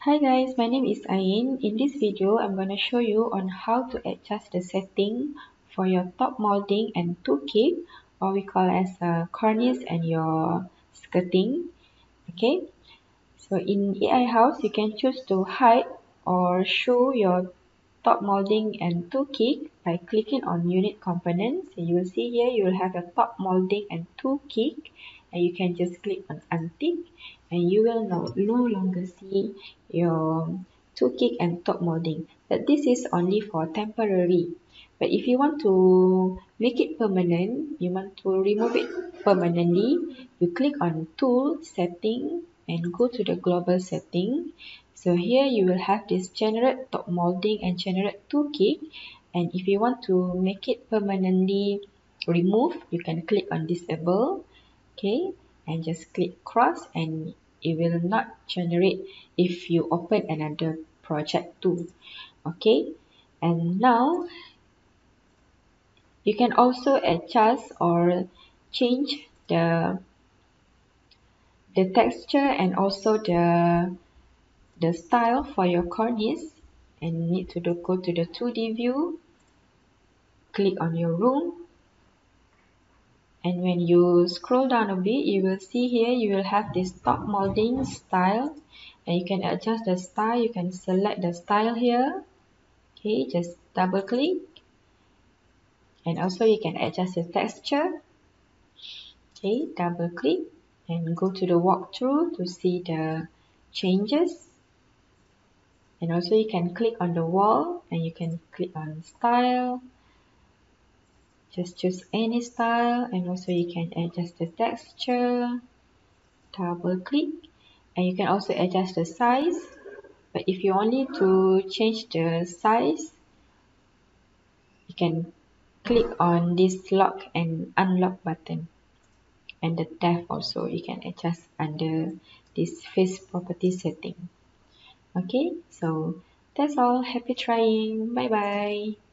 Hi guys, my name is Ain. In this video, I'm going to show you on how to adjust the setting for your top molding and toolkit, or we call as cornice and your skirting. Okay, so in AiHouse, you can choose to hide or show your top molding and toolkit by clicking on unit components. You will see here you will have a top molding and toolkit, and you can just click on untick and you will no longer see your toolkit and top molding. But this is only for temporary. But if you want to make it permanent, you want to remove it permanently, you click on tool setting and go to the global setting. So here you will have this generate top molding and generate toolkit, and if you want to make it permanently remove, you can click on disable, okay, and just click cross and it will not generate if you open another project too. Okay, and now you can also adjust or change the texture and also the style for your cornice, and you need to go to the 2D view, click on your room, and when you scroll down a bit you will see here you will have this top molding style, and you can adjust the style. You can select the style here, okay, just double click, and also you can adjust the texture, okay, double click and go to the walkthrough to see the changes. And also you can click on the wall and you can click on style, just choose any style, and also you can adjust the texture, double click, and you can also adjust the size. But if you want to change the size, you can click on this lock and unlock button, and the depth also you can adjust under this face property setting. Okay, so that's all. Happy trying. Bye bye.